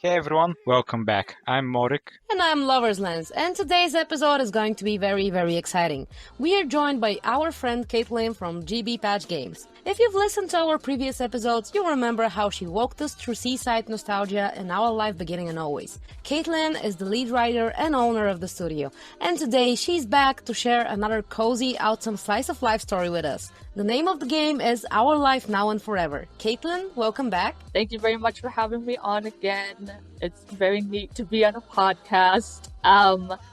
Hey everyone, welcome back. I'm Morik. And I'm Lover's Lens, and today's episode is going to be very exciting. We are joined by our friend Katelyn from GB Patch Games. If you've listened to our previous episodes, you'll remember how she walked us through Seaside nostalgia and our life beginning and always. Katelyn is the lead writer and owner of the studio, and today she's back to share another cozy, awesome slice of life story with us. The name of the game is Our Life Now and Forever. Katelyn, welcome back. Thank you very much for having me on again. It's very neat to be on a podcast.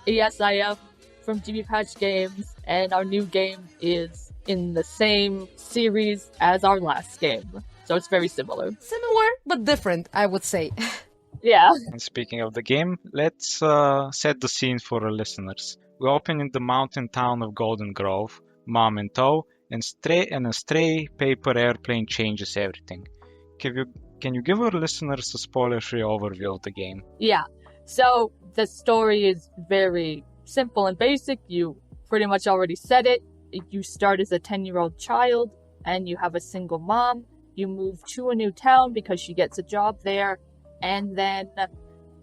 Yes, I am from GB Patch Games, and our new game is in the same series as our last game. So it's very similar. Similar, but different, I would say. Yeah. And speaking of the game, let's set the scene for our listeners. We open in the mountain town of Golden Grove, mom in tow, and a stray paper airplane changes everything. Can you give our listeners a spoiler-free overview of the game? Yeah. So the story is very simple and basic. You pretty much already said it. You start as a 10-year-old child and you have a single mom. You move to a new town because she gets a job there. And then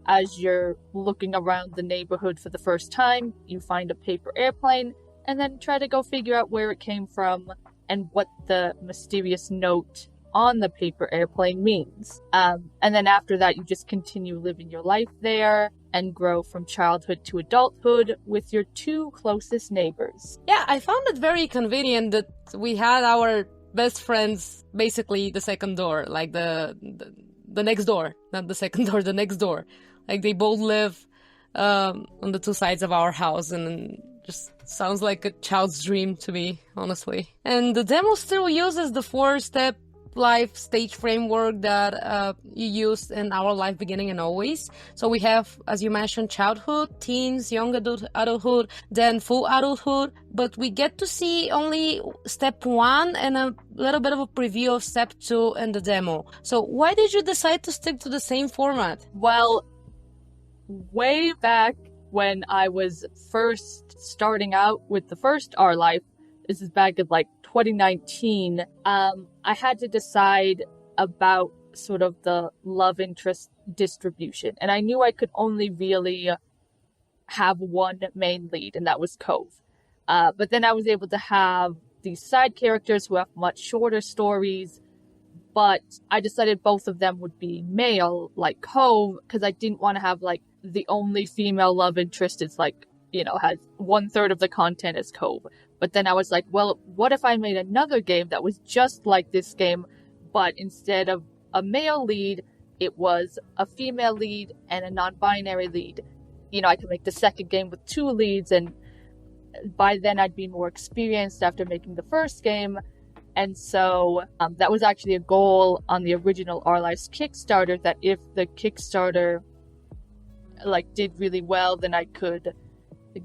as you're looking around the neighborhood for the first time, you find a paper airplane and then try to go figure out where it came from and what the mysterious note on the paper airplane means. And then after that, you just continue living your life there and grow from childhood to adulthood with your two closest neighbors. Yeah, I found it very convenient that we had our best friends basically the second door, like the next door, not the second door, the next door. Like they both live on the two sides of our house, and just sounds like a child's dream to me, honestly. And the demo still uses the 4-step life stage framework that you used in Our Life Beginning and Always. So we have, as you mentioned, childhood, teens, young adulthood, then full adulthood, but we get to see only step 1 and a little bit of a preview of step 2 in the demo. So why did you decide to stick to the same format? Well, way back when I was first starting out with the first Our Life, this is back in like 2019, I had to decide about sort of the love interest distribution. And I knew I could only really have one main lead, and that was Cove. But then I was able to have these side characters who have much shorter stories, but I decided both of them would be male, like Cove, because I didn't want to have like the only female love interest is like, has 1/3 of the content as Cove. But then I was like, well, what if I made another game that was just like this game, but instead of a male lead, it was a female lead and a non-binary lead. I could make the second game with 2 leads, and by then I'd be more experienced after making the first game. And so that was actually a goal on the original Our Lives Kickstarter, that if the Kickstarter did really well, then I could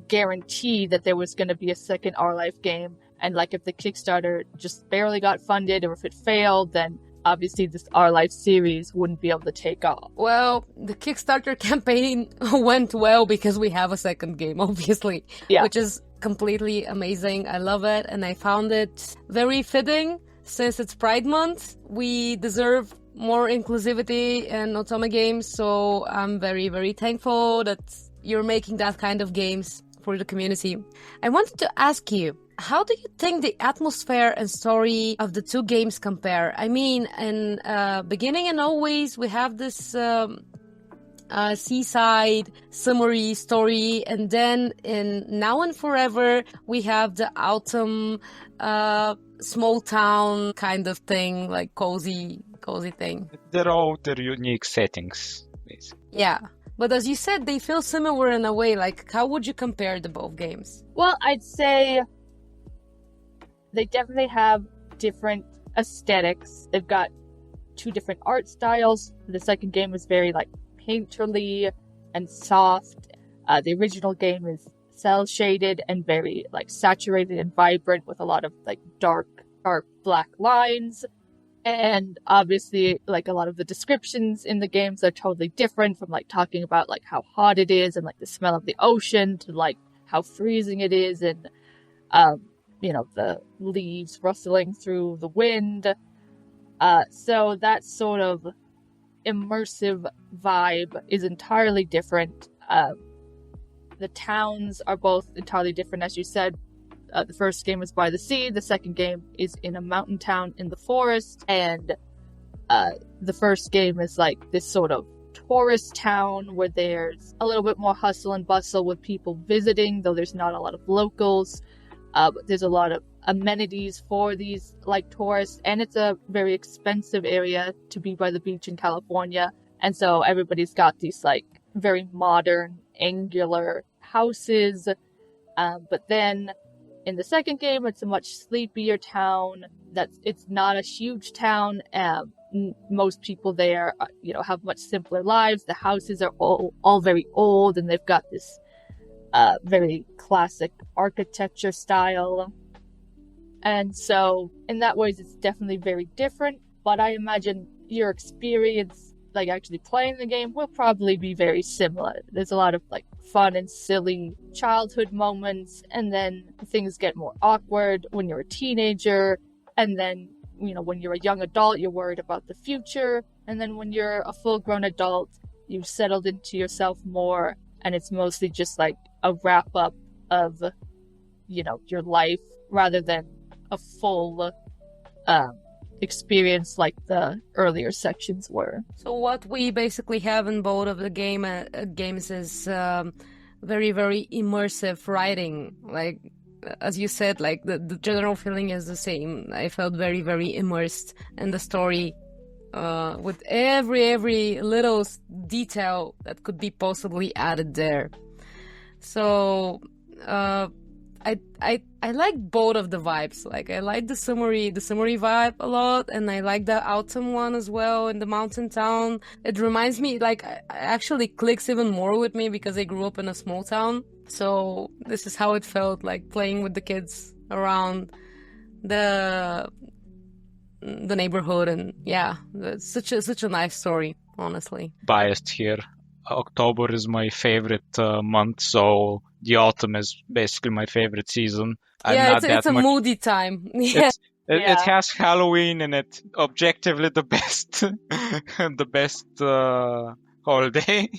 guarantee that there was going to be a second Our Life game. And if the Kickstarter just barely got funded, or if it failed, then obviously this Our Life series wouldn't be able to take off. Well, the Kickstarter campaign went well because we have a second game, obviously. Yeah. Which is completely amazing. I love it, and I found it very fitting. Since it's Pride Month, we deserve more inclusivity in Otome games, so I'm very thankful that you're making that kind of games for the community. I wanted to ask you, how do you think the atmosphere and story of the two games compare? I mean, in Beginning and Always, we have this seaside summary story, and then in Now and Forever, we have the autumn small town kind of thing, like cozy thing. They're all their unique settings, basically. Yeah. But as you said, they feel similar in a way. How would you compare the both games? Well, I'd say they definitely have different aesthetics. They've got 2 different art styles. The second game is very painterly and soft. The original game is cel shaded and very saturated and vibrant with a lot of dark black lines. And obviously, a lot of the descriptions in the games are totally different, from talking about how hot it is and the smell of the ocean to how freezing it is, and the leaves rustling through the wind. So that's sort of immersive vibe is entirely different. The towns are both entirely different, as you said. The first game is by the sea, the second game is in a mountain town in the forest, and the first game is like this sort of tourist town where there's a little bit more hustle and bustle with people visiting, though there's not a lot of locals. But there's a lot of amenities for these like tourists, and it's a very expensive area to be by the beach in California. And so everybody's got these like very modern, angular houses. But then in the second game, it's a much sleepier town. It's not a huge town. Most people there, have much simpler lives. The houses are all very old, and they've got this very classic architecture style. And so in that ways, it's definitely very different. But I imagine your experience, like actually playing the game, will probably be very similar. There's a lot of like fun and silly childhood moments, and then things get more awkward when you're a teenager, and then when you're a young adult, you're worried about the future, and then when you're a full-grown adult, you've settled into yourself more, and it's mostly just like a wrap-up of your life rather than a full experience like the earlier sections were. So what we basically have in both of the games is very, very immersive writing. Like, as you said, like the general feeling is the same. I felt very, very immersed in the story with every little detail that could be possibly added there. So I like both of the vibes. Like, I like the summery vibe a lot, and I like the autumn one as well in the mountain town. It reminds me, like, it actually clicks even more with me because I grew up in a small town. So this is how it felt, like playing with the kids around the neighborhood, and yeah, it's such a nice story, honestly. Biased here. October is my favorite month, so the autumn is basically my favorite season. It's a moody time. Yeah. It has Halloween in it. Objectively the best holiday.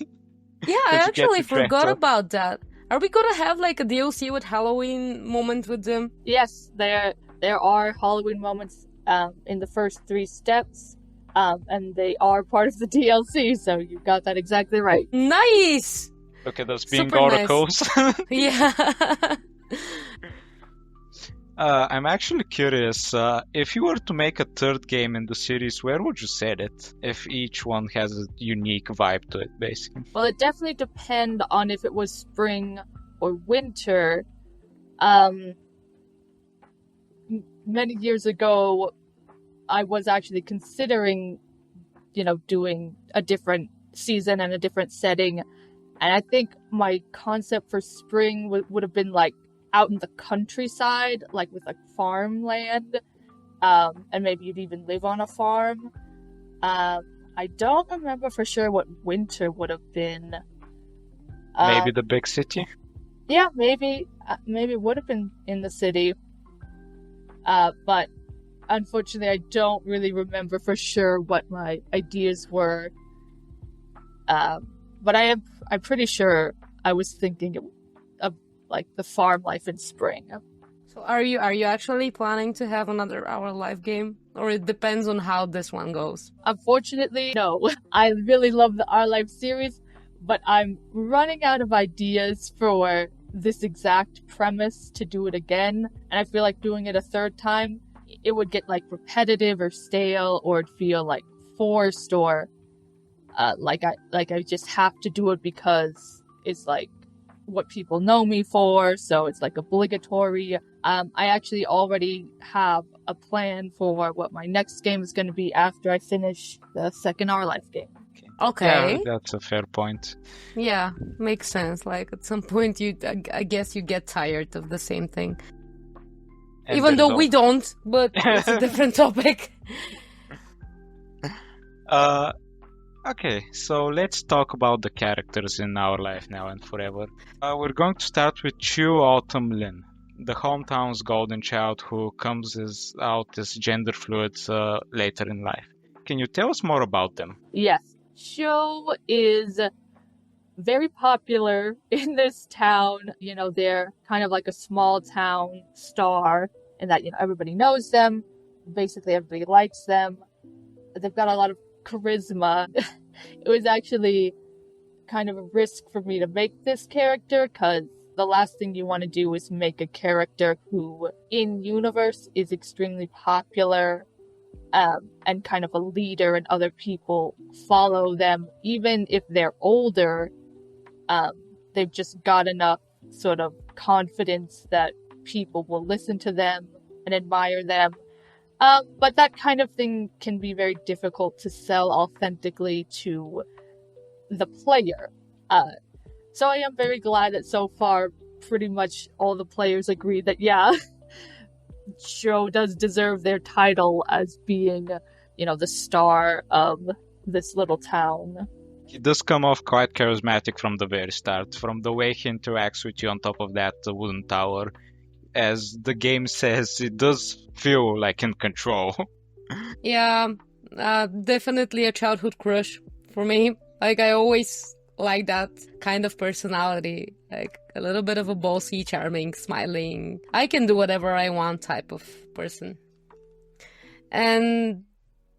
Yeah, I actually forgot about that. Are we gonna have like a DLC with Halloween moment with them? Yes, there are Halloween moments in the first 3 steps. And they are part of the DLC, so you got that exactly right. Nice! Look at those being Super oracles. Nice. Yeah. I'm actually curious, if you were to make a third game in the series, where would you set it? If each one has a unique vibe to it, basically. Well, it definitely depends on if it was spring or winter. Many years ago, I was actually considering, doing a different season and a different setting. And I think my concept for spring would have been like out in the countryside, like with like farmland. And maybe you'd even live on a farm. I don't remember for sure what winter would have been. Maybe the big city? Yeah, maybe it would have been in the city. But unfortunately, I don't really remember for sure what my ideas were. But I'm pretty sure I was thinking of like the farm life in spring. So are you actually planning to have another Our Life game? Or it depends on how this one goes? Unfortunately, no. I really love the Our Life series, but I'm running out of ideas for this exact premise to do it again. And I feel like doing it a third time, it would get like repetitive or stale, or it'd feel like forced, or like I just have to do it because it's like what people know me for, so it's like obligatory. I actually already have a plan for what my next game is going to be after I finish the second Our Life game. Okay. Yeah, that's a fair point. Yeah, makes sense. Like at some point, I guess you get tired of the same thing. And even though we don't, but it's a different topic. Okay, so let's talk about the characters in Our Life Now and Forever. We're going to start with Chiu Autumn Lin, the hometown's golden child who comes out as gender fluid later in life. Can you tell us more about them? Yes. Chiu is very popular in this town. They're kind of like a small town star in that, everybody knows them. Basically, everybody likes them. They've got a lot of charisma. It was actually kind of a risk for me to make this character because the last thing you want to do is make a character who in universe is extremely popular and kind of a leader and other people follow them. Even if they're older, they've just got enough sort of confidence that people will listen to them and admire them. But that kind of thing can be very difficult to sell authentically to the player. So I am very glad that so far pretty much all the players agree that, yeah, Chiu does deserve their title as being, the star of this little town. He does come off quite charismatic from the very start, from the way he interacts with you on top of that wooden tower. As the game says, it does feel like in control. Yeah, definitely a childhood crush for me. Like, I always like that kind of personality. Like, a little bit of a bossy, charming, smiling, I can do whatever I want type of person. And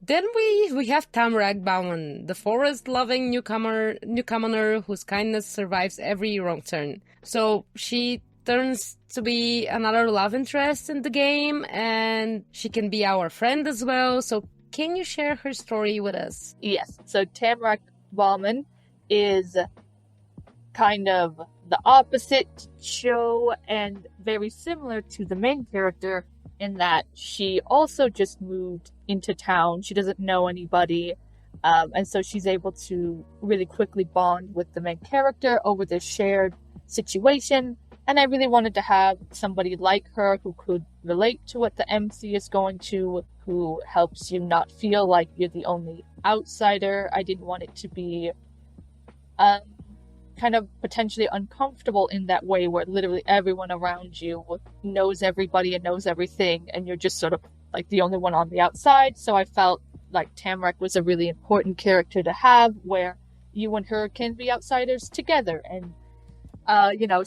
then we have Tamra Bauman, the forest-loving newcomer whose kindness survives every wrong turn. So she turns to be another love interest in the game, and she can be our friend as well. So can you share her story with us? Yes. So Tamra Bauman is kind of the opposite to Chiu and very similar to the main character in that she also just moved into town. She doesn't know anybody. And so she's able to really quickly bond with the main character over this shared situation. And I really wanted to have somebody like her who could relate to what the MC is going to, who helps you not feel like you're the only outsider. I didn't want it to be kind of potentially uncomfortable in that way where literally everyone around you knows everybody and knows everything and you're just sort of like the only one on the outside. So I felt like Tamra was a really important character to have where you and her can be outsiders together. And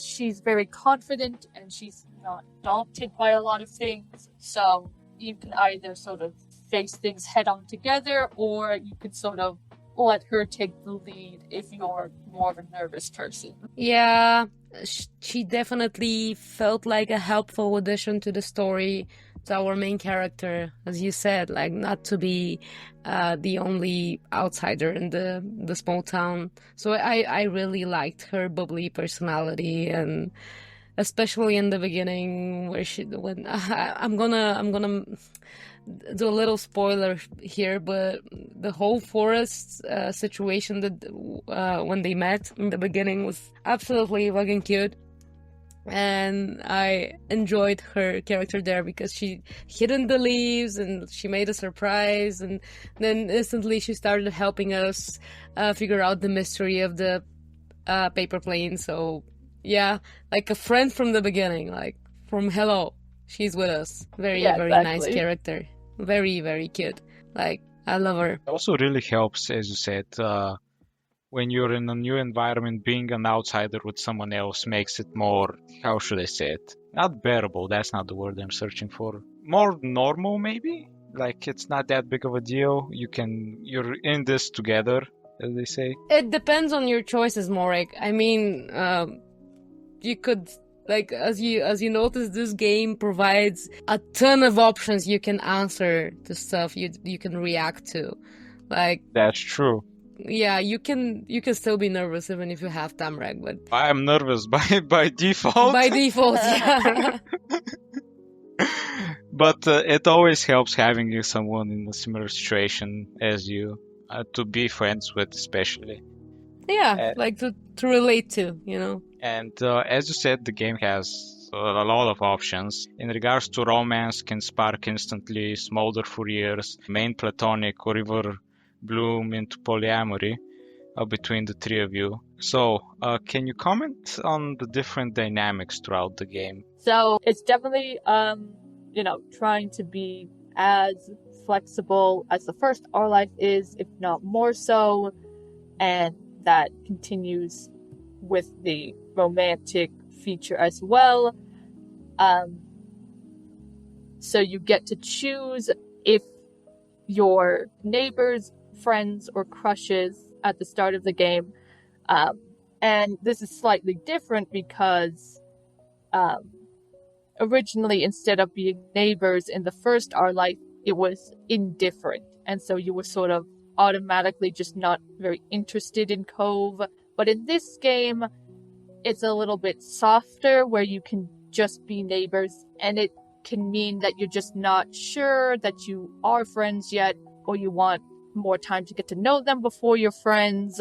she's very confident and she's not daunted by a lot of things. So you can either sort of face things head on together, or you could sort of let her take the lead if you're more of a nervous person. Yeah, she definitely felt like a helpful addition to the story, to our main character, as you said, like not to be the only outsider in the small town. So I really liked her bubbly personality, and especially in the beginning where I'm gonna do a little spoiler here, but the whole forest situation that when they met in the beginning was absolutely fucking cute. And I enjoyed her character there because she hid the leaves and she made a surprise, and then instantly she started helping us figure out the mystery of the paper plane. So yeah, like a friend from the beginning, like from hello, she's with us. Very nice character. Very, very cute. Like, I love her. It also really helps, as you said, when you're in a new environment, being an outsider with someone else makes it more, how should I say it? Not bearable, that's not the word I'm searching for. More normal, maybe? Like, it's not that big of a deal. You're in this together, as they say. It depends on your choices, Morek. I mean, you could, like, as you notice, this game provides a ton of options you can answer to stuff you can react to. Like, that's true. Yeah, you can still be nervous even if you have Tamra, but I'm nervous by default. By default, yeah. But it always helps having someone in a similar situation as you to be friends with, especially. Yeah, like to relate to, you know. And as you said, the game has a lot of options. In regards to romance, can spark instantly, smolder for years, main platonic, or even bloom into polyamory between the three of you. So, can you comment on the different dynamics throughout the game? So, it's definitely, trying to be as flexible as the first R life is, if not more so, and that continues with the romantic feature as well. So you get to choose if your neighbors, friends, or crushes at the start of the game. And this is slightly different because originally, instead of being neighbors in the first R life, it was indifferent. And so you were sort of automatically just not very interested in Cove. But in this game, it's a little bit softer where you can just be neighbors, and it can mean that you're just not sure that you are friends yet, or you want more time to get to know them before you're friends.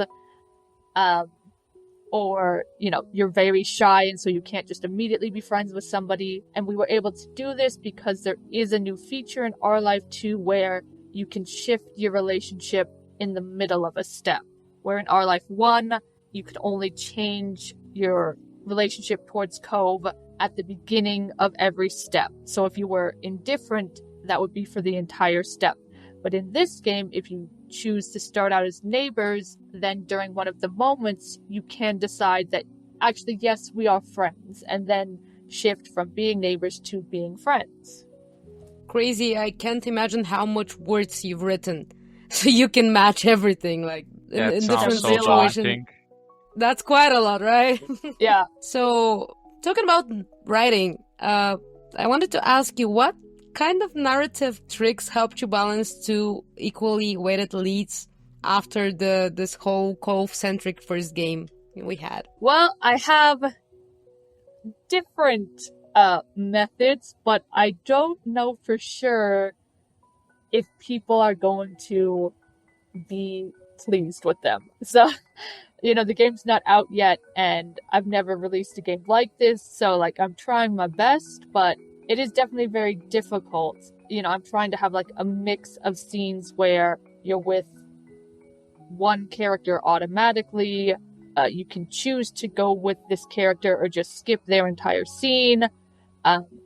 Or, you're very shy and so you can't just immediately be friends with somebody. And we were able to do this because there is a new feature in R Life 2 where you can shift your relationship in the middle of a step. Where in R Life 1, you could only change your relationship towards Cove at the beginning of every step. So if you were indifferent, that would be for the entire step. But in this game, if you choose to start out as neighbors, then during one of the moments, you can decide that actually, yes, we are friends, and then shift from being neighbors to being friends. Crazy. I can't imagine how much words you've written. So you can match everything, like in different situations. That's quite a lot, right? Yeah. So, talking about writing, I wanted to ask you, what kind of narrative tricks helped you balance two equally weighted leads after this whole Cove-centric first game we had? Well, I have different methods, but I don't know for sure if people are going to be pleased with them. So, the game's not out yet, and I've never released a game like this, so, I'm trying my best, but it is definitely very difficult. I'm trying to have, a mix of scenes where you're with one character automatically. You can choose to go with this character or just skip their entire scene.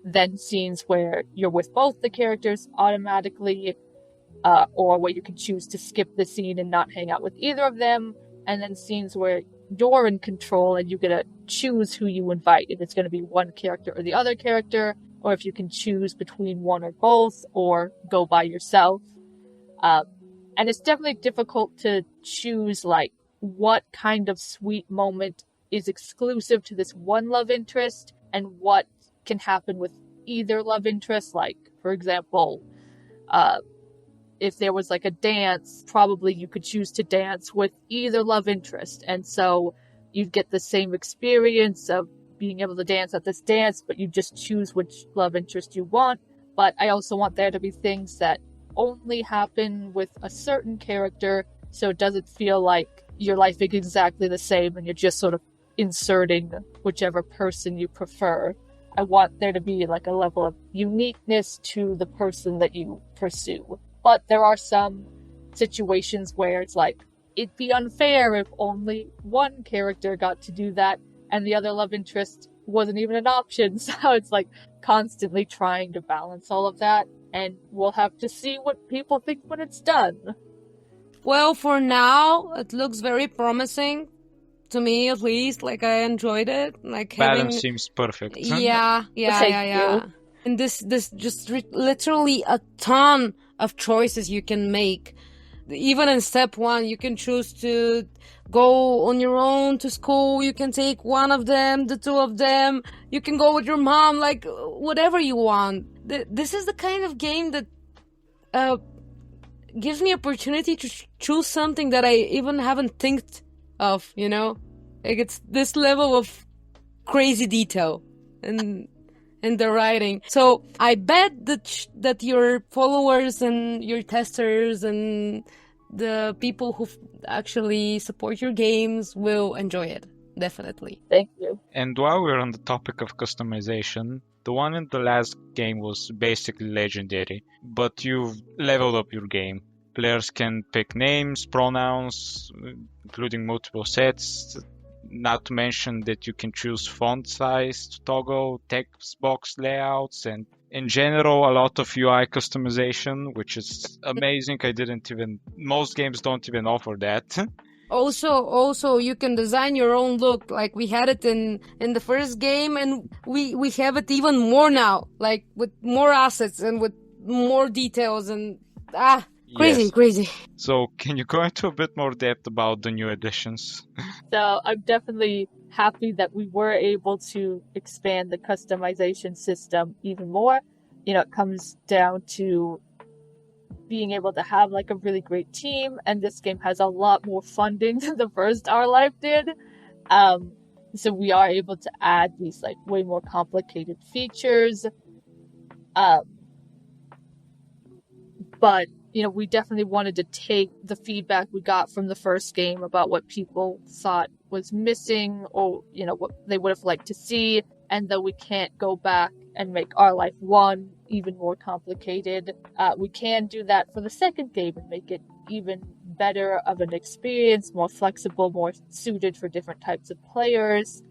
Then scenes where you're with both the characters automatically, or where you can choose to skip the scene and not hang out with either of them. And then scenes where you're in control and you get to choose who you invite, if it's going to be one character or the other character, or if you can choose between one or both, or go by yourself. And it's definitely difficult to choose, what kind of sweet moment is exclusive to this one love interest, and what can happen with either love interest. For example, if there was a dance, probably you could choose to dance with either love interest. And so you'd get the same experience of being able to dance at this dance, but you just choose which love interest you want. But I also want there to be things that only happen with a certain character, so it doesn't feel like your life is exactly the same and you're just sort of inserting whichever person you prefer. I want there to be a level of uniqueness to the person that you pursue. But there are some situations where it's it'd be unfair if only one character got to do that and the other love interest wasn't even an option. So it's constantly trying to balance all of that. And we'll have to see what people think when it's done. Well, for now, it looks very promising. To me, at least. I enjoyed it. Balance seems perfect. Yeah. And this just literally a ton of choices you can make. Even in step 1, you can choose to go on your own to school. You can take one of them, the two of them. You can go with your mom, whatever you want. This is the kind of game that gives me opportunity to choose something that I even haven't think of, it's this level of crazy detail in the writing. So I bet that your followers and your testers and the people who actually support your games will enjoy it. Definitely. Thank you. And while we're on the topic of customization, the one in the last game was basically legendary, but you've leveled up your game. Players can pick names, pronouns, including multiple sets, not to mention that you can choose font size to toggle, text box layouts, and In general, a lot of UI customization, which is amazing. Most games don't even offer that. Also, you can design your own look. Like we had it in the first game, and we have it even more now. Like with more assets and with more details and crazy, Yes. crazy. So can you go into a bit more depth about the new additions? So I'm definitely happy that we were able to expand the customization system even more. It comes down to being able to have like a really great team, and this game has a lot more funding than the first Our Life did. So we are able to add these like way more complicated features. But we definitely wanted to take the feedback we got from the first game about what people thought was missing, or what they would have liked to see, and though we can't go back and make Our Life 1 even more complicated, we can do that for the second game and make it even better of an experience, more flexible, more suited for different types of players.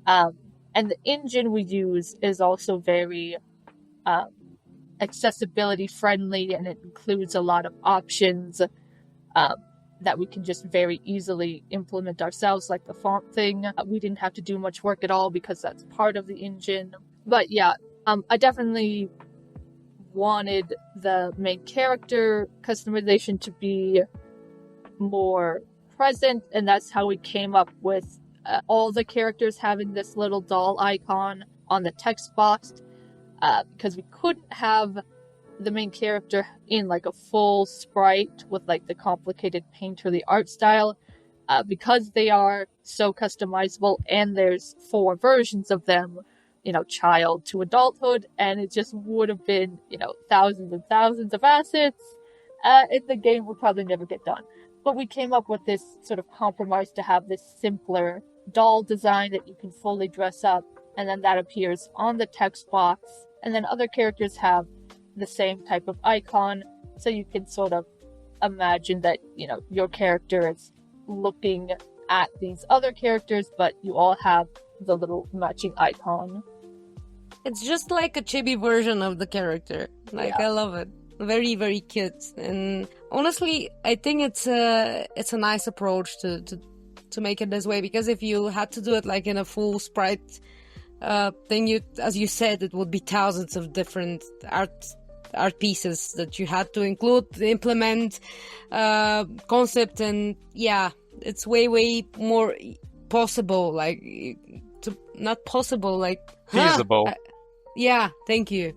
And the engine we use is also very accessibility friendly, and it includes a lot of options that we can just very easily implement ourselves, like the font thing. We didn't have to do much work at all because that's part of the engine. But yeah, I definitely wanted the main character customization to be more present, and that's how we came up with all the characters having this little doll icon on the text box, because we couldn't have the main character in like a full sprite with like the complicated painterly art style, because they are so customizable, and there's 4 versions of them, child to adulthood, and it just would have been, thousands and thousands of assets, and the game would probably never get done. But we came up with this sort of compromise to have this simpler doll design that you can fully dress up, and then that appears on the text box, and then other characters have the same type of icon, so you can sort of imagine that, your character is looking at these other characters, but you all have the little matching icon. It's just like a chibi version of the character. Like, yeah. I love it. Very, very cute. And honestly, I think it's a nice approach to make it this way, because if you had to do it like in a full sprite thing, as you said, it would be thousands of different art pieces that you had to include, implement, concept, and yeah, it's way more possible, like not possible, like feasible. Yeah, thank you.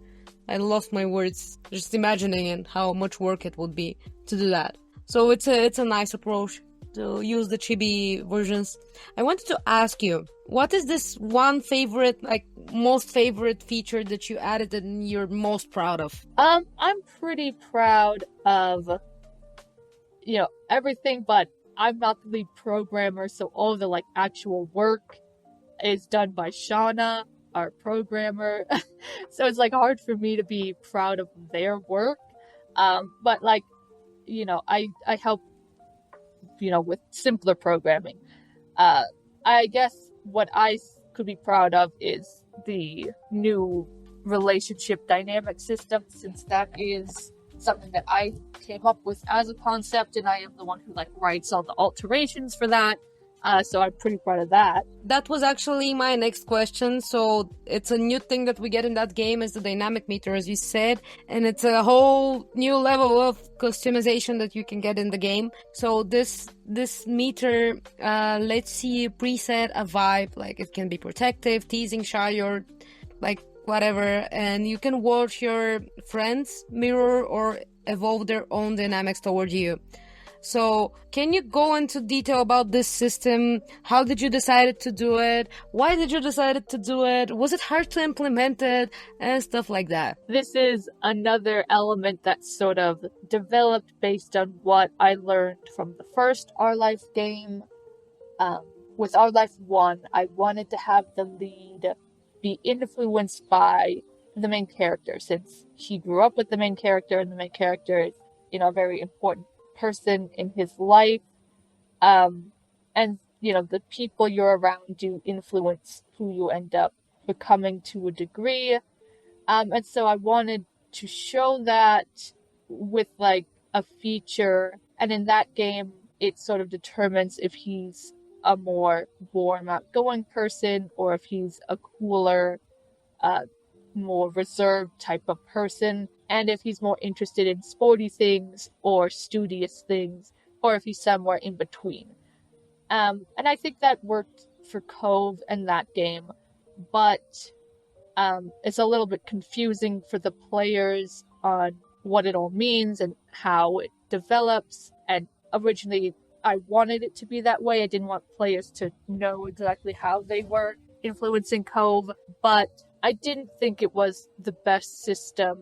I lost my words just imagining it, how much work it would be to do that. So it's a nice approach to use the chibi versions. I wanted to ask you, what is this one favorite, like most favorite feature that you added and you're most proud of? I'm pretty proud of, everything, but I'm not the lead programmer, so all the like actual work is done by Shauna, our programmer. So it's like hard for me to be proud of their work. But like, I help, with simpler programming. I guess what I could be proud of is the new relationship dynamic system, since that is something that I came up with as a concept, and I am the one who like writes all the alterations for that. So I'm pretty proud of that. That was actually my next question. So it's a new thing that we get in that game, is the dynamic meter, as you said, and it's a whole new level of customization that you can get in the game. So this meter lets you preset a vibe, like it can be protective, teasing, shy, or like whatever, and you can watch your friends mirror or evolve their own dynamics toward you. So can you go into detail about this system? How did you decide to do it? Why did you decide to do it? Was it hard to implement it? And stuff like that. This is another element that's sort of developed based on what I learned from the first Our Life game. With Our Life 1, I wanted to have the lead be influenced by the main character, since he grew up with the main character, and the main character is, a very important person in his life, and the people you're around do influence who you end up becoming to a degree. And so I wanted to show that with like a feature. And in that game, it sort of determines if he's a more warm, outgoing person or if he's a cooler, more reserved type of person, and if he's more interested in sporty things or studious things, or if he's somewhere in between. And I think that worked for Cove and that game, but it's a little bit confusing for the players on what it all means and how it develops. And originally, I wanted it to be that way. I didn't want players to know exactly how they were influencing Cove, but I didn't think it was the best system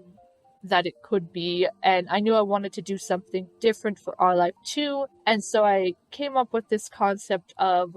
that it could be, and I knew I wanted to do something different for Our Life 2, and so I came up with this concept of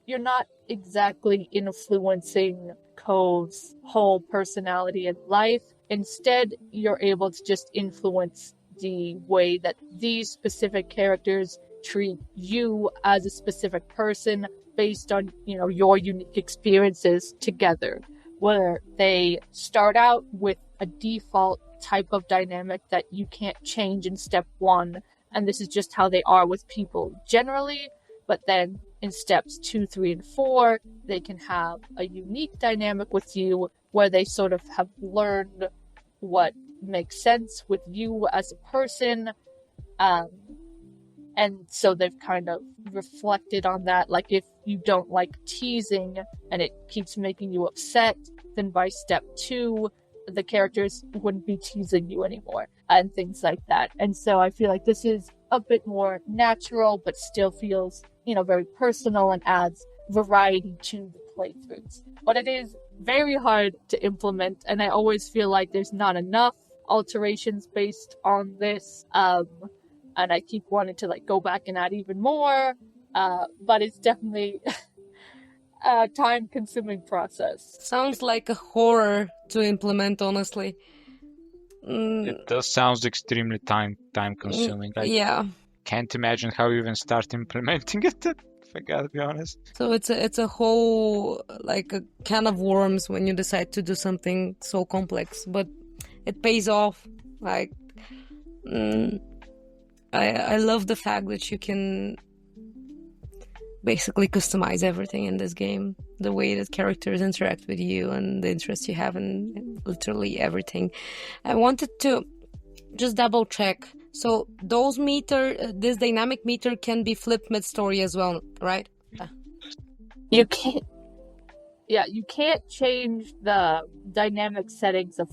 you're not exactly influencing Cove's whole personality and life. Instead, you're able to just influence the way that these specific characters treat you as a specific person based on, your unique experiences together, where they start out with a default type of dynamic that you can't change in step 1, and this is just how they are with people generally, but then in steps 2, 3, and 4, they can have a unique dynamic with you where they sort of have learned what makes sense with you as a person, and so they've kind of reflected on that. Like, if you don't like teasing and it keeps making you upset, then by step 2, the characters wouldn't be teasing you anymore, and things like that. And so I feel like this is a bit more natural, but still feels, very personal and adds variety to the playthroughs. But it is very hard to implement, and I always feel like there's not enough alterations based on this. And I keep wanting to go back and add even more, but it's definitely a time-consuming process. Sounds like a horror to implement, honestly. It does sound extremely time-consuming. Yeah. Can't imagine how you even start implementing it, if I gotta be honest. So it's a whole, a can of worms when you decide to do something so complex, but it pays off. I love the fact that you can basically customize everything in this game. The way that characters interact with you and the interest you have in literally everything. I wanted to just double check. So those this dynamic meter can be flipped mid-story as well, right? You can't. Yeah, you can't change the dynamic settings of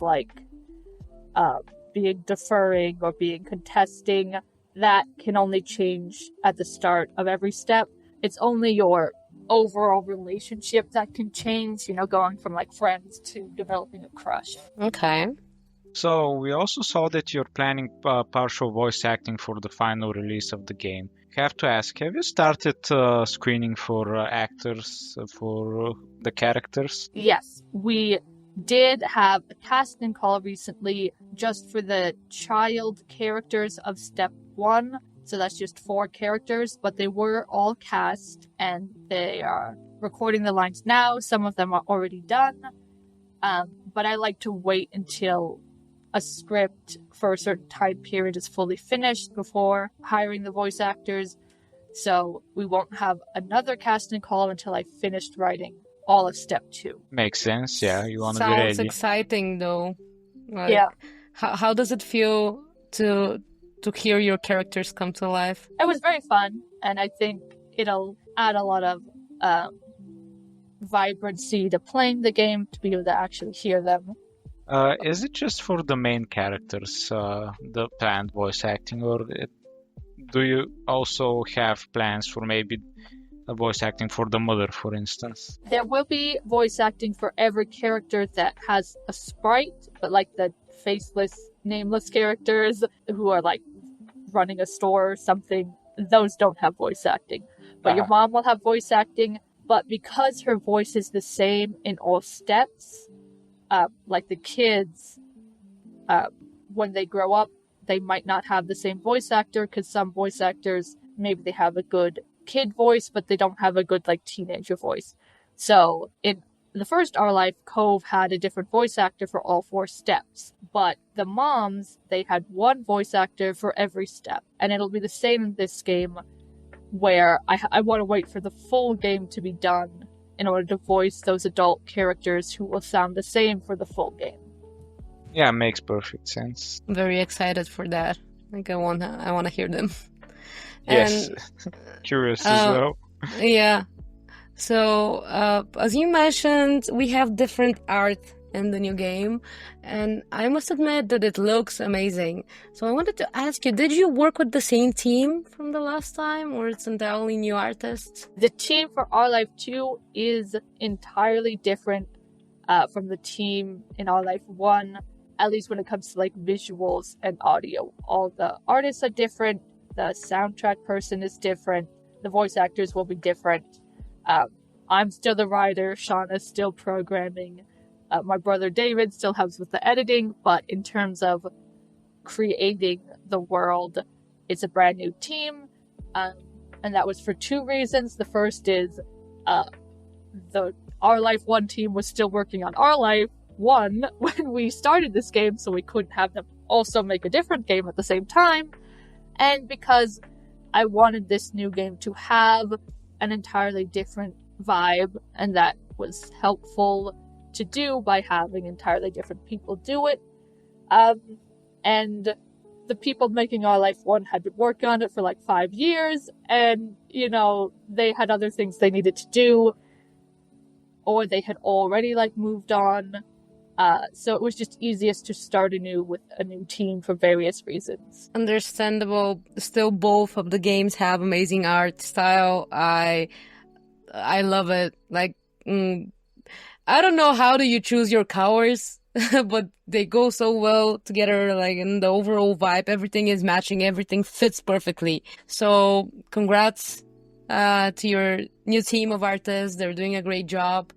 being deferring or being contesting. That can only change at the start of every step. It's only your overall relationship that can change, going from friends to developing a crush. Okay. So we also saw that you're planning partial voice acting for the final release of the game. I have to ask, have you started screening for actors for the characters? Yes, we did have a casting call recently just for the child characters of Step 1. So that's just 4 characters, but they were all cast and they are recording the lines now. Some of them are already done. But I like to wait until a script for a certain time period is fully finished before hiring the voice actors. So we won't have another casting call until I finished writing all of Step 2. Makes sense, yeah. You want to be ready. Sounds exciting, though. Yeah. How does it feel to hear your characters come to life? It was very fun, and I think it'll add a lot of vibrancy to playing the game to be able to actually hear them. Is it just for the main characters, the planned voice acting, or do you also have plans for maybe a voice acting for the mother, for instance? There will be voice acting for every character that has a sprite, but the faceless, nameless characters who are running a store or something, those don't have voice acting. But your mom will have voice acting, but because her voice is the same in all steps, the kids, when they grow up, they might not have the same voice actor, because some voice actors, maybe they have a good kid voice, but they don't have a good teenager voice. So in the first Our Life, Cove had a different voice actor for all 4 steps, but the moms, they had one voice actor for every step, and it'll be the same in this game, where I want to wait for the full game to be done in order to voice those adult characters who will sound the same for the full game. Yeah, makes perfect sense. I'm very excited for that. Like I wanna hear them. Yes, curious as well. Yeah. So, as you mentioned, we have different art in the new game, and I must admit that it looks amazing. So I wanted to ask you, did you work with the same team from the last time, or it's entirely new artists? The team for Our Life 2 is entirely different from the team in Our Life 1, at least when it comes to like visuals and audio. All the artists are different, the soundtrack person is different, the voice actors will be different. I'm still the writer, Shauna's still programming, my brother David still helps with the editing, but in terms of creating the world, it's a brand new team, and that was for 2 reasons. The first is the Our Life 1 team was still working on Our Life 1 when we started this game, so we couldn't have them also make a different game at the same time, and because I wanted this new game to have an entirely different vibe, and that was helpful to do by having entirely different people do it. And the people making Our Life 1 had been working on it for like 5 years, and, you know, they had other things they needed to do, or they had already like moved on. So it was just easiest to start anew with a new team for various reasons. Understandable. Still, both of the games have amazing art style. I love it. Like, I don't know how do you choose your colors, but they go so well together, like in the overall vibe. Everything is matching, everything fits perfectly. So congrats to your new team of artists. They're doing a great job.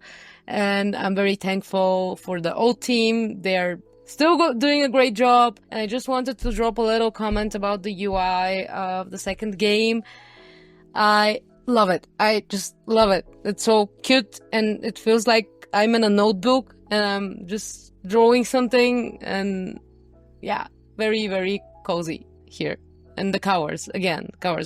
And I'm very thankful for the old team. They're still doing a great job. And I just wanted to drop a little comment about the UI of the second game. I love it. I just love it. It's so cute, and it feels like I'm in a notebook and I'm just drawing something, and yeah, very, very cozy here. And the covers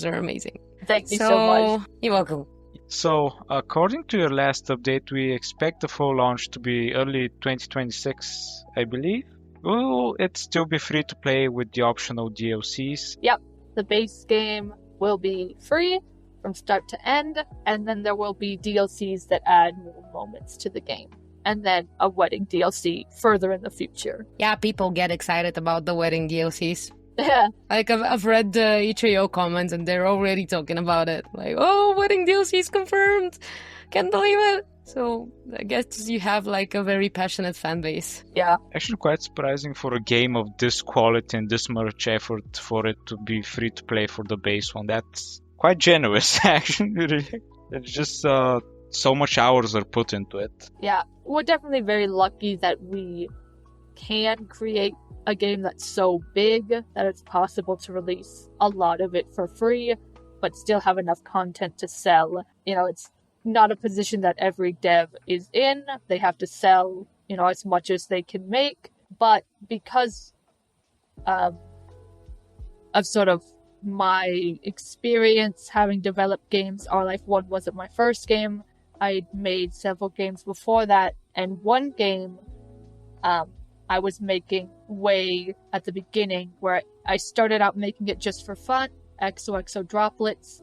are amazing. Thank you so much. You're welcome. So, according to your last update, we expect the full launch to be early 2026, I believe. Will it still be free to play with the optional DLCs? Yep, the base game will be free from start to end, and then there will be DLCs that add more moments to the game, and then a wedding DLC further in the future. Yeah, people get excited about the wedding DLCs. Yeah. Like, I've read the HAO comments, and they're already talking about it. Like, oh, wedding DLCs confirmed! Can't believe it! So, I guess you have, like, a very passionate fan base. Yeah. Actually quite surprising for a game of this quality and this much effort for it to be free to play for the base one. That's quite generous, actually. Really. It's just so much hours are put into it. Yeah, we're definitely very lucky that we can create a game that's so big that it's possible to release a lot of it for free, but still have enough content to sell. You know, it's not a position that every dev is in. They have to sell, you know, as much as they can make. But because of sort of my experience having developed games, Our Life 1 wasn't my first game. I made several games before that, and one game I was making way at the beginning, where I started out making it just for fun, XOXO droplets,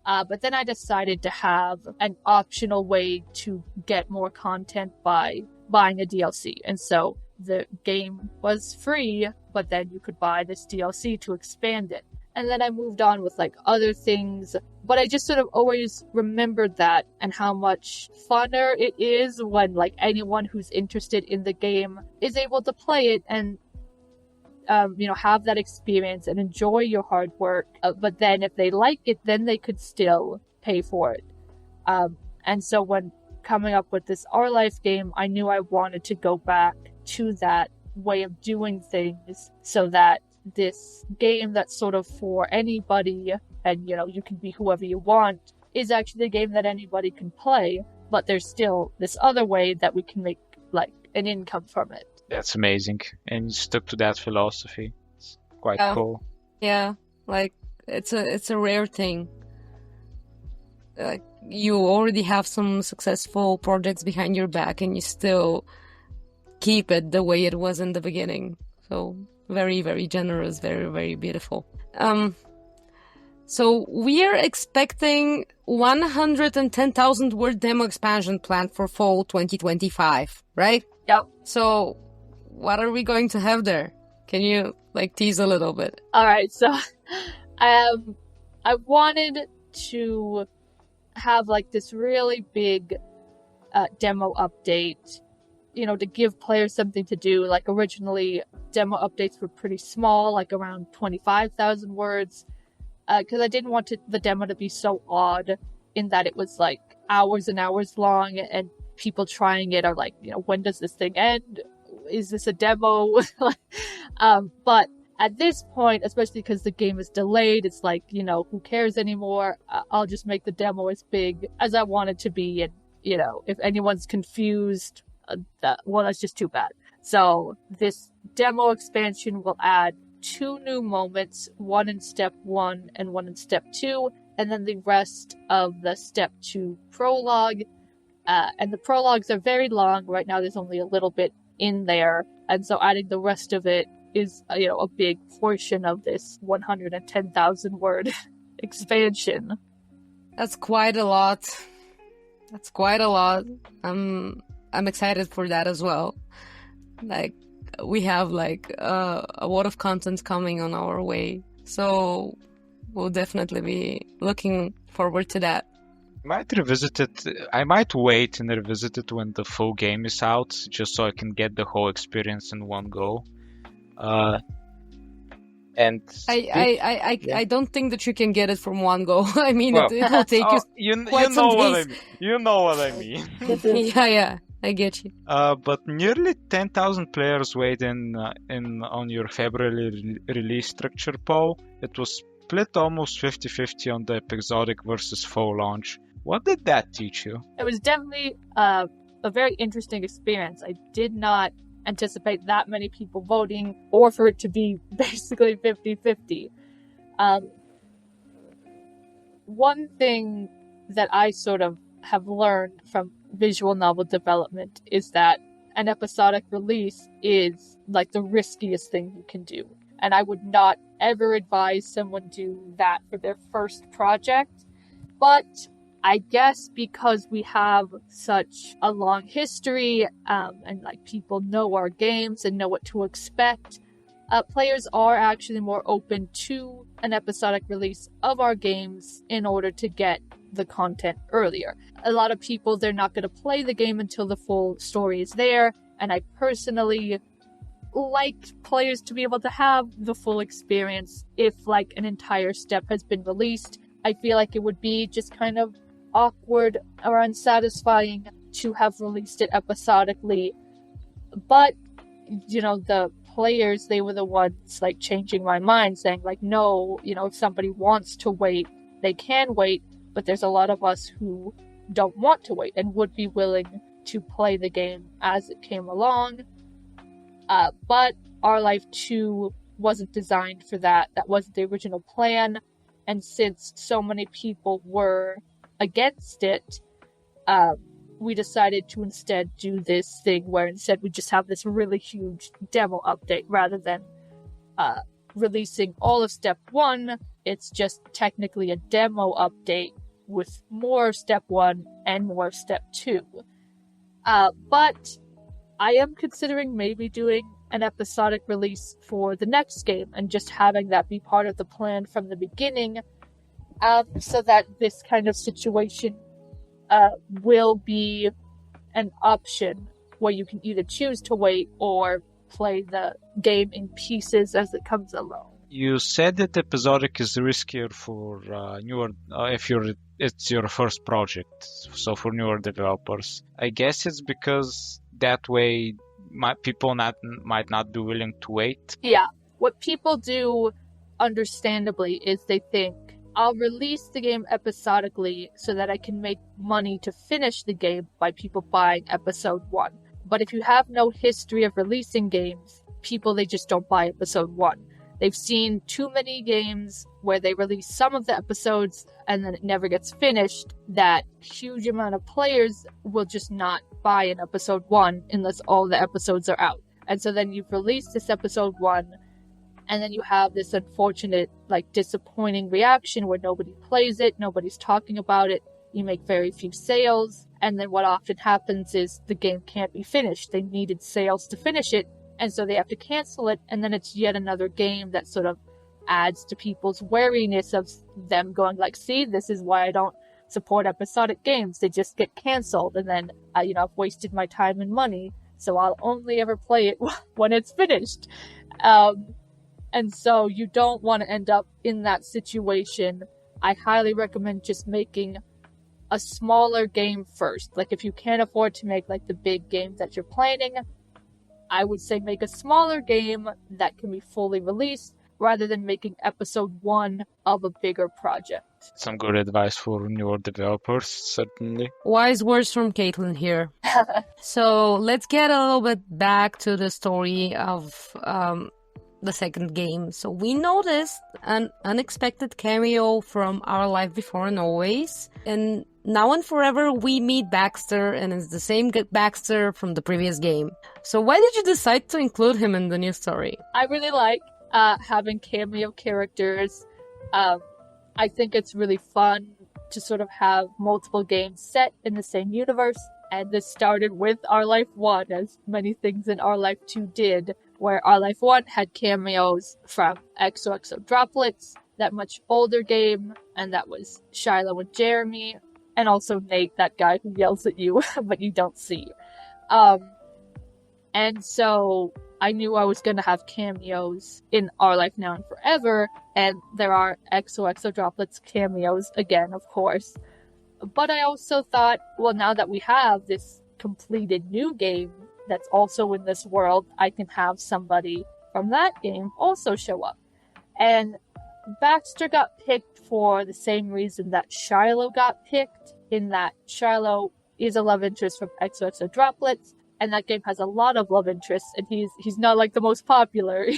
but then I decided to have an optional way to get more content by buying a DLC, and so the game was free, but then you could buy this DLC to expand it. And then I moved on with like other things, but I just sort of always remembered that and how much funner it is when like anyone who's interested in the game is able to play it and you know, have that experience and enjoy your hard work. But then if they like it, then they could still pay for it. And so when coming up with this Our Life game, I knew I wanted to go back to that way of doing things so that this game that's sort of for anybody, and you know, you can be whoever you want, is actually a game that anybody can play. but there's still this other way that we can make like an income from it. That's amazing. And you stuck to that philosophy. It's quite cool. Yeah, like it's a rare thing. Like you already have some successful projects behind your back and you still keep it the way it was in the beginning. So very, very generous, very, very beautiful. So we are expecting 110,000 word demo expansion planned for fall 2025, right? Yep. So what are we going to have there? Can you like tease a little bit? All right. So I wanted to have like this really big demo update, you know, to give players something to do. Like originally demo updates were pretty small, like around 25,000 words. Because I didn't want the demo to be so odd in that it was like hours and hours long and people trying it are like, you know, when does this thing end? Is this a demo? But at this point, especially because the game is delayed, it's like, you know, who cares anymore? I'll just make the demo as big as I want it to be. And, you know, if anyone's confused, that's just too bad. So this demo expansion will add 2 new moments, one in step 1 and one in step 2, and then the rest of the step 2 prologue. And the prologues are very long. Right now there's only a little bit in there, and so adding the rest of it is, you know, a big portion of this 110,000 word expansion. That's quite a lot. I'm excited for that as well. Like, we have like a lot of content coming on our way, so we'll definitely be looking forward to that. I might wait and revisit it when the full game is out, just so I can get the whole experience in one go. And I don't think that you can get it from one go. I mean, well, it will take you quite some days. You know what I mean. Yeah. I get you. But nearly 10,000 players weighed in on your February release structure poll. It was split almost 50-50 on the Episodic versus fall launch. What did that teach you? It was definitely a very interesting experience. I did not anticipate that many people voting or for it to be basically 50-50. One thing that I sort of have learned from visual novel development is that an episodic release is like the riskiest thing you can do. And I would not ever advise someone do that for their first project. But I guess because we have such a long history and like people know our games and know what to expect, players are actually more open to an episodic release of our games in order to get the content earlier. A lot of people, they're not going to play the game until the full story is there, and I personally like players to be able to have the full experience. If like an entire step has been released, I feel like it would be just kind of awkward or unsatisfying to have released it episodically. But, you know, the players, they were the ones like changing my mind, saying like, no, you know, if somebody wants to wait, they can wait. But there's a lot of us who don't want to wait and would be willing to play the game as it came along. But Our Life 2 wasn't designed for that. That wasn't the original plan. And since so many people were against it, we decided to instead do this thing where instead we just have this really huge demo update rather than releasing all of Step 1. It's just technically a demo update with more Step 1 and more Step 2. But I am considering maybe doing an episodic release for the next game and just having that be part of the plan from the beginning, so that this kind of situation will be an option where you can either choose to wait or play the game in pieces as it comes along. You said that Episodic is riskier for newer, if it's your first project, so for newer developers. I guess it's because that way people might not be willing to wait. Yeah, what people do, understandably, is they think I'll release the game episodically so that I can make money to finish the game by people buying episode 1. But if you have no history of releasing games, people, they just don't buy episode 1. They've seen too many games where they release some of the episodes and then it never gets finished, that huge amount of players will just not buy an episode 1 unless all the episodes are out. And so then you've released this episode 1, and then you have this unfortunate, disappointing reaction where nobody plays it, nobody's talking about it, you make very few sales, and then what often happens is the game can't be finished. They needed sales to finish it, and so they have to cancel it, and then it's yet another game that sort of adds to people's wariness of them going see, this is why I don't support episodic games. They just get canceled, and then, I've wasted my time and money, so I'll only ever play it when it's finished. And so you don't want to end up in that situation. I highly recommend just making a smaller game first. If you can't afford to make the big game that you're planning, I would say make a smaller game that can be fully released rather than making episode 1 of a bigger project. Some good advice for newer developers, certainly. Wise words from Katelyn here. So let's get a little bit back to the story of the second game. So we noticed an unexpected cameo from Our Life Before and Always, and now and forever we meet Baxter, and it's the same Baxter from the previous game. So why did you decide to include him in the new story? I really like having cameo characters. I think it's really fun to sort of have multiple games set in the same universe, and this started with Our Life 1, as many things in Our Life 2 did, where Our Life 1 had cameos from XOXO Droplets, that much older game, and that was Shiloh and Jeremy, and also Nate, that guy who yells at you, but you don't see. And so I knew I was going to have cameos in Our Life Now and Forever, and there are XOXO Droplets cameos again, of course. But I also thought, well, now that we have this completed new game that's also in this world, I can have somebody from that game also show up. And Baxter got picked for the same reason that Shiloh got picked, in that Shiloh is a love interest from XOXO Droplets, and that game has a lot of love interests, and he's not the most popular.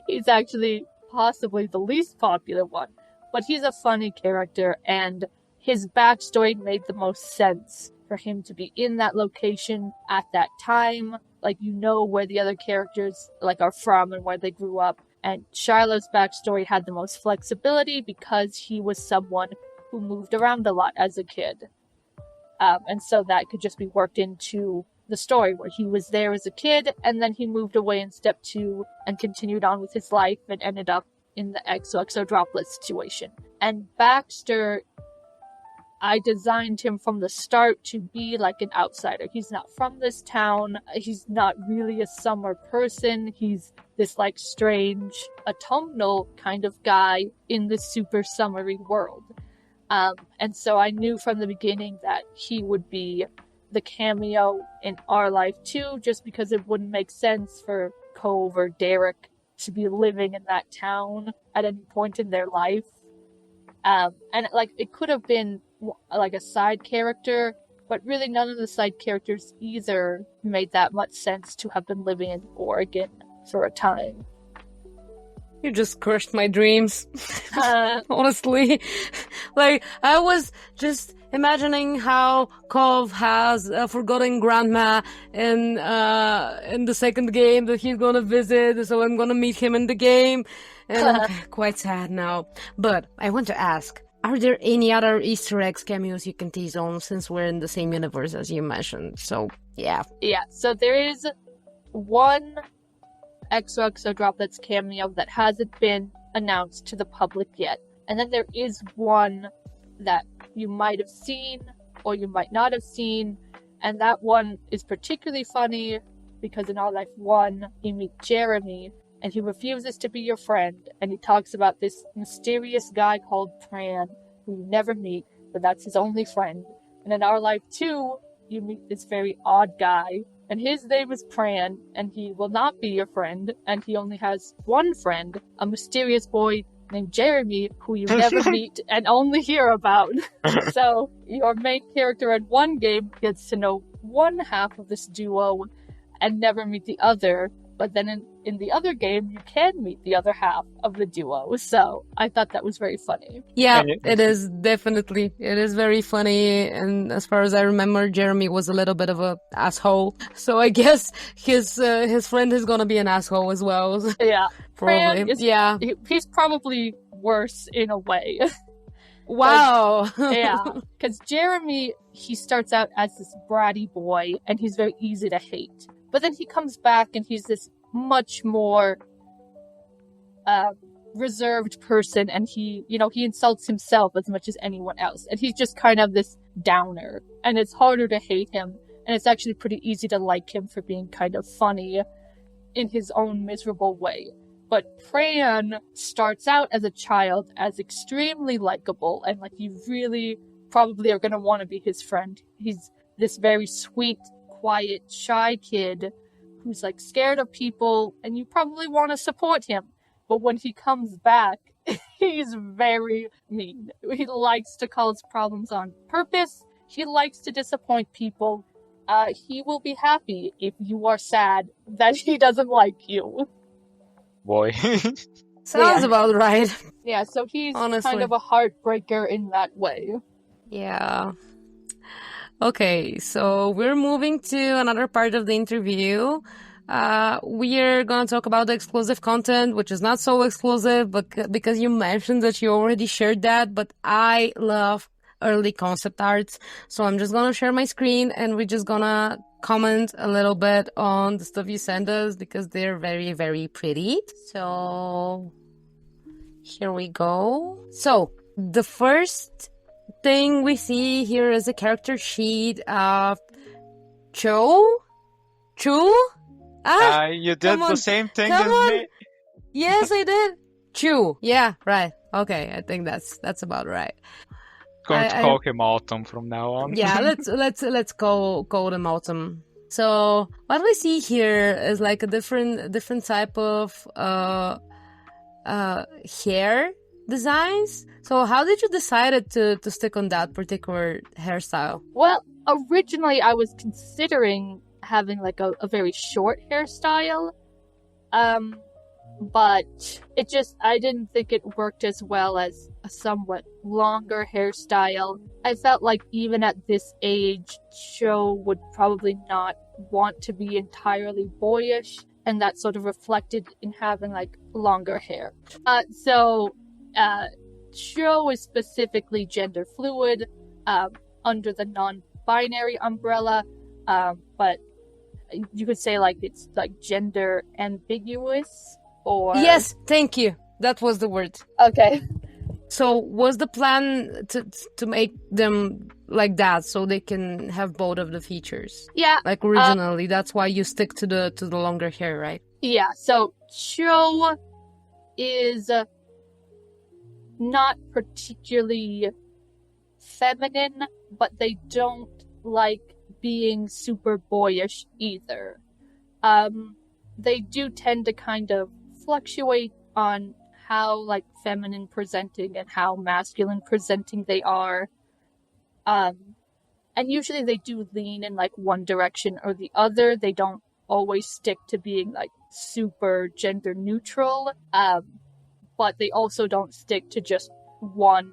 He's actually possibly the least popular one. But he's a funny character, and his backstory made the most sense for him to be in that location at that time. Where the other characters are from and where they grew up. And Shiloh's backstory had the most flexibility because he was someone who moved around a lot as a kid. And so that could just be worked into the story, where he was there as a kid and then he moved away in step 2 and continued on with his life and ended up in the XOXO Droplet situation. And Baxter, I designed him from the start to be an outsider. He's not from this town. He's not really a summer person. He's this strange autumnal kind of guy in this super summery world. And so I knew from the beginning that he would be the cameo in Our Life 2, just because it wouldn't make sense for Cove or Derek to be living in that town at any point in their life. And it could have been a side character, but really none of the side characters either made that much sense to have been living in Oregon for a time. You just crushed my dreams. Honestly. I was just imagining how Cove has a forgotten grandma in the second game that he's gonna visit, so I'm gonna meet him in the game. And I'm quite sad now. But I want to ask, are there any other Easter eggs cameos you can tease on, since we're in the same universe as you mentioned? So, yeah. Yeah, so there is one XOXO Droplets cameo that hasn't been announced to the public yet. And then there is one that you might have seen or you might not have seen. And that one is particularly funny because in Our Life 1, you meet Jeremy and he refuses to be your friend. And he talks about this mysterious guy called Pran who you never meet, but that's his only friend. And in Our Life 2, you meet this very odd guy, and his name is Pran, and he will not be your friend, and he only has one friend, a mysterious boy named Jeremy, who you never meet and only hear about. So your main character in one game gets to know one half of this duo and never meet the other. But then in the other game, you can meet the other half of the duo. So I thought that was very funny. Yeah, it is definitely. It is very funny. And as far as I remember, Jeremy was a little bit of a asshole. So I guess his friend is gonna be an asshole as well. Yeah, Probably. Yeah, he's probably worse in a way. Wow. Yeah, because Jeremy, he starts out as this bratty boy, and he's very easy to hate. But then he comes back and he's this much more reserved person, and he insults himself as much as anyone else. And he's just kind of this downer, and it's harder to hate him, and it's actually pretty easy to like him for being kind of funny in his own miserable way. But Fran starts out as a child as extremely likable, and like you really probably are going to want to be his friend. He's this very sweet, quiet, shy kid who's like scared of people, and you probably want to support him. But when he comes back, he's very mean. He likes to cause problems on purpose. He likes to disappoint people. He will be happy if you are sad that he doesn't like you. Boy. Sounds about right. Yeah, so he's Honestly. kind of a heartbreaker in that way. Yeah. Okay, so we're moving to another part of the interview. We're going to talk about the exclusive content, which is not so exclusive, but because you mentioned that you already shared that, but I love early concept arts. So I'm just going to share my screen, and we're just going to comment a little bit on the stuff you send us because they're very, very pretty. So here we go. So the first thing we see here is a character sheet of Chiu. You did the same thing as me. Yes, I did. Chiu. Yeah, right. Okay, I think that's about right. Going to call him Autumn from now on. Yeah, let's call him Autumn. So what we see here is like a different type of hair designs. So how did you decide to stick on that particular hairstyle? Well, originally I was considering having like a very short hairstyle. But I didn't think it worked as well as a somewhat longer hairstyle. I felt like even at this age, Chiu would probably not want to be entirely boyish, and that sort of reflected in having like longer hair. So Chiu is specifically gender fluid under the non-binary umbrella, but you could say like it's like gender ambiguous. Or... Yes, thank you. That was the word. Okay. So was the plan to make them like that so they can have both of the features? Yeah. Like originally, that's why you stick to the longer hair, right? Yeah. So Chiu is not particularly feminine, but they don't like being super boyish either. They do tend to kind of fluctuate on how like feminine presenting and how masculine presenting they are. And usually they do lean in like one direction or the other. They don't always stick to being like super gender neutral. But they also don't stick to just one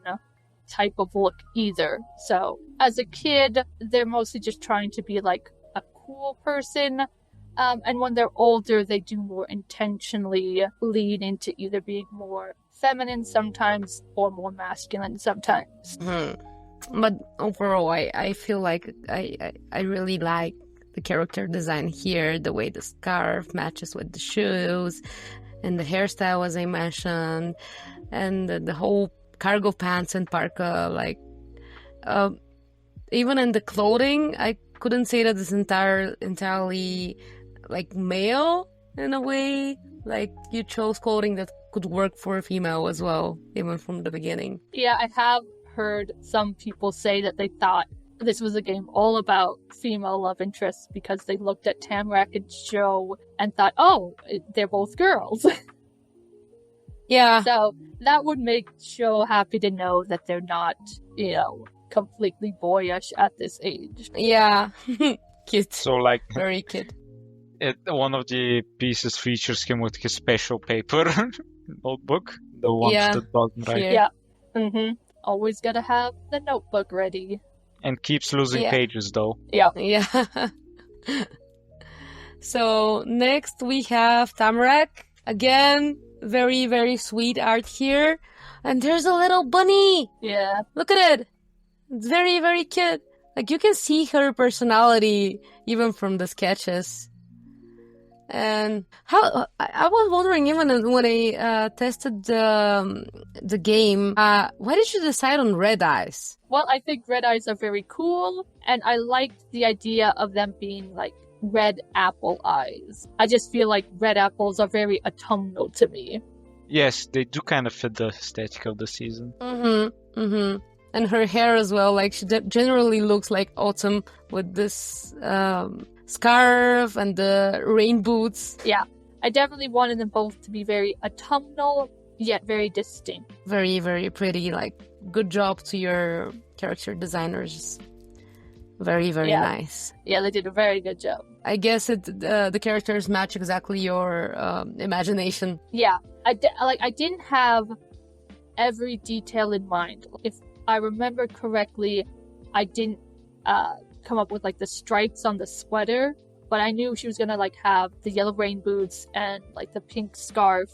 type of look either. So as a kid, they're mostly just trying to be like a cool person. And when they're older, they do more intentionally lean into either being more feminine sometimes or more masculine sometimes. But overall, I feel like I really like the character design here, the way the scarf matches with the shoes and the hairstyle, as I mentioned, and the whole cargo pants and parka. Like, even in the clothing, I couldn't say that it's entirely like male in a way. Like you chose clothing that could work for a female as well, even from the beginning. Yeah, I have heard some people say that they thought this was a game all about female love interests because they looked at Tamra and Chiu and thought, oh, they're both girls. Yeah. So that would make Chiu happy to know that they're not, completely boyish at this age. Yeah. Cute. So like Very cute. one of the pieces features him with his special paper notebook, the ones Yeah, that doesn't write, here. Yeah. Mm-hmm. Always gotta have the notebook ready. and keeps losing Yeah. pages though. Yeah. Yeah. So next we have Tamra. Again, very, very sweet art here. And there's a little bunny. Yeah. Look at it. It's very, very cute. Like, you can see her personality even from the sketches. And I was wondering, even when I tested the game, why did you decide on red eyes? Well, I think red eyes are very cool, and I liked the idea of them being like red apple eyes. I just feel like red apples are very autumnal to me. Yes, they do kind of fit the aesthetic of the season. Mm-hmm. Mm-hmm. And her hair as well. Like, she generally looks like autumn with this scarf and the rain boots. Yeah, I definitely wanted them both to be very autumnal, yet very distinct. Very, very pretty. Like, good job to your character designers. Very, very Yeah. nice. Yeah, they did a very good job. I guess the characters match exactly your imagination. Yeah, I didn't have every detail in mind. If I remember correctly, I didn't come up with like the stripes on the sweater, but I knew she was gonna like have the yellow rain boots and like the pink scarf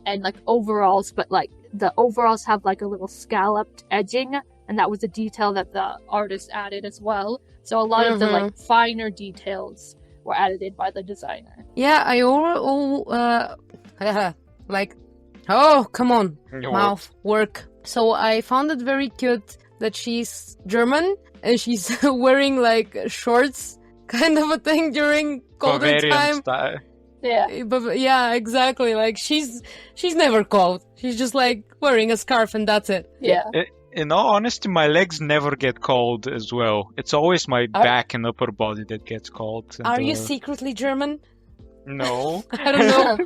and like overalls, but like the overalls have like a little scalloped edging, and that was a detail that the artist added as well. So a lot of the like finer details were added in by the designer. Yeah, I like, oh, come on, mouth, work. So I found it very cute that she's German and she's wearing like shorts, kind of a thing during colder Bavarian time. style. Yeah. But yeah, exactly. Like, she's never cold. She's just like wearing a scarf and that's it. Yeah. In all honesty, my legs never get cold as well. It's always my back and upper body that gets cold. And, Are you secretly German? No. I don't know.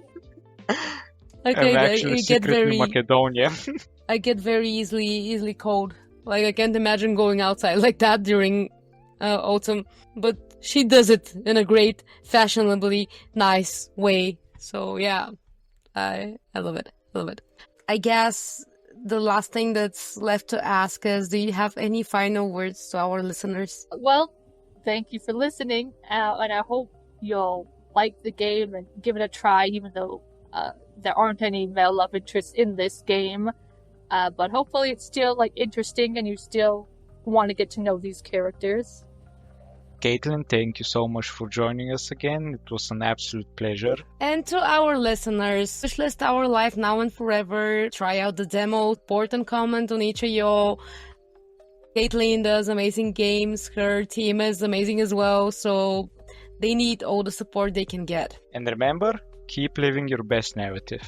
Okay, I'm actually I get secretly Macedonia. I get very easily cold. Like, I can't imagine going outside like that during autumn. But she does it in a great, fashionably nice way. So yeah, I love it. Love it. I guess the last thing that's left to ask is, do you have any final words to our listeners? Well, thank you for listening, and I hope you'll like the game and give it a try, even though there aren't any male love interests in this game. But hopefully it's still like interesting and you still want to get to know these characters. Katelyn, thank you so much for joining us again. It was an absolute pleasure. And to our listeners, wishlist Our Life Now and Forever. Try out the demo, support and comment on itch.io. Katelyn does amazing games. Her team is amazing as well. So they need all the support they can get. And remember, keep living your best narrative.